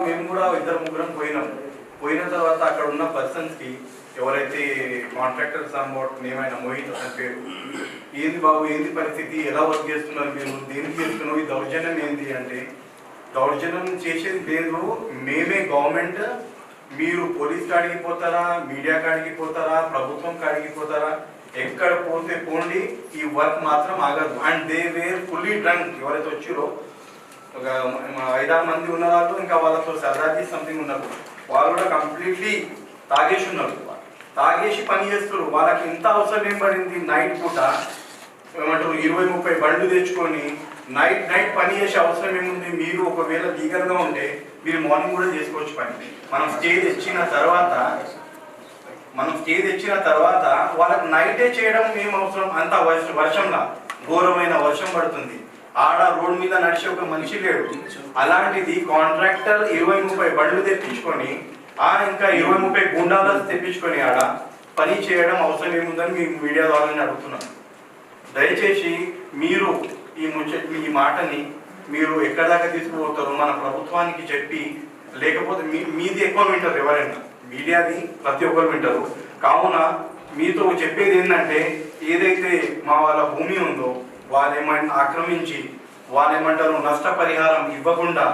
మేము కూడా ఇద్దరు ముగ్గురం పోయిన తర్వాత అక్కడ ఉన్న పర్సన్స్కి ఎవరైతే కాంట్రాక్టర్స్ అమౌంట్ ఏమైనా మోహిత్ అని పేరు, ఏంది బాబు ఏంది పరిస్థితి, ఎలా వర్క్ చేస్తున్నారు మీరు, దేనికి చేస్తున్నావు, ఈ దౌర్జన్యం ఏంది అంటే, దౌర్జన్యం చేసేది లేదు మేమే గవర్నమెంట్, మీరు పోలీస్ కాడికి పోతారా, మీడియా కాడికి పోతారా, ప్రభుత్వం కాడికి పోతారా, ఎక్కడ పోతే పోండి, ఈ వర్క్ మాత్రం ఆగదు. And they were fully drunk. ఎవరైతే వచ్చారో ఒక 5-6 మంది ఉన్నారు, ఇంకా వాళ్ళతో సరదాకి సంథింగ్ ఉన్నారు, వాళ్ళు కూడా కంప్లీట్లీ తాగేసి ఉన్నారు, తాగేసి పని చేస్తారు. వాళ్ళకి ఇంత అవసరం ఏం పడింది, నైట్ పూట ఏమంటారు 20-30 బండ్లు తెచ్చుకొని నైట్ పని చేసే అవసరం ఏముంది? మీరు ఒకవేళ లీగల్గా ఉంటే మీరు మార్నింగ్ కూడా చేసుకోవచ్చు పని. మనం స్టే తెచ్చిన తర్వాత వాళ్ళకి నైటే చేయడం ఏం అవసరం? అంత వర్షంలా ఘోరమైన వర్షం పడుతుంది, ఆడ రోడ్ మీద నడిచే ఒక మనిషి లేడు. అలాంటిది కాంట్రాక్టర్ 20-30 బండ్లు తెప్పించుకొని ఇంకా 20-30 గుండాలను తెప్పించుకొని ఆడ పని చేయడం అవసరం ఏముందని మీ మీడియా ద్వారా అడుగుతున్నాను. దయచేసి మీరు ఈ మాటని మీరు ఎక్కడ దాకా తీసుకుపోతారు మన ప్రభుత్వానికి చెప్పి, లేకపోతే మీది ఎక్కువ వింటారు, ఎవరైనా మీడియాది ప్రతి ఒక్కరు వింటారు. కావున మీతో చెప్పేది ఏంటంటే, ఏదైతే మా వాళ్ళ భూమి ఉందో వాళ్ళేమైనా ఆక్రమించి వాళ్ళేమంటారు నష్టపరిహారం ఇవ్వకుండా,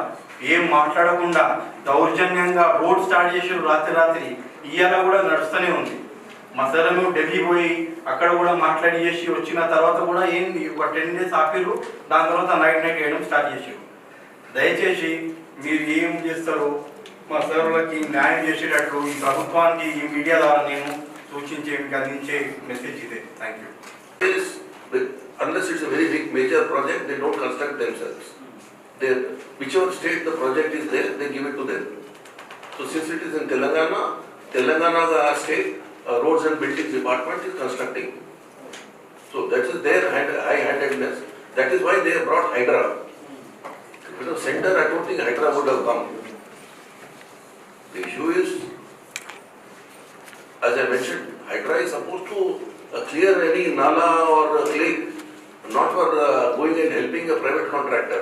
ఏం మాట్లాడకుండా దౌర్జన్యంగా రోడ్ స్టార్ట్ చేసి రాత్రి ఇవాళ కూడా నడుస్తూనే ఉంది. మసలను ఢిల్లీ పోయి అక్కడ కూడా మాట్లాడి చేసి వచ్చిన తర్వాత కూడా ఏంది ఒక 10 days ఆపిరు, దాని తర్వాత నైట్ వేయడం స్టార్ట్ చేసారు. దయచేసి మీరు ఏం చేస్తారు మా సర్వులకి న్యాయం చేసేటట్లు ఈ ప్రభుత్వానికి ఈ మీడియా ద్వారా నేను సూచించే మీకు అందించే మెసేజ్ ఇదే. Thank you. Unless it's a very big major project, they don't construct themselves. Whichever state the project is there, they give it to them. So since it is in Telangana state roads and buildings department is constructing. So that is their high-handedness. That is why they have brought Hydra. Because center, I don't think Hydra would have come. The issue is, as I mentioned, Hydra is supposed to clear any nala or clay, not for going and helping a private contractor.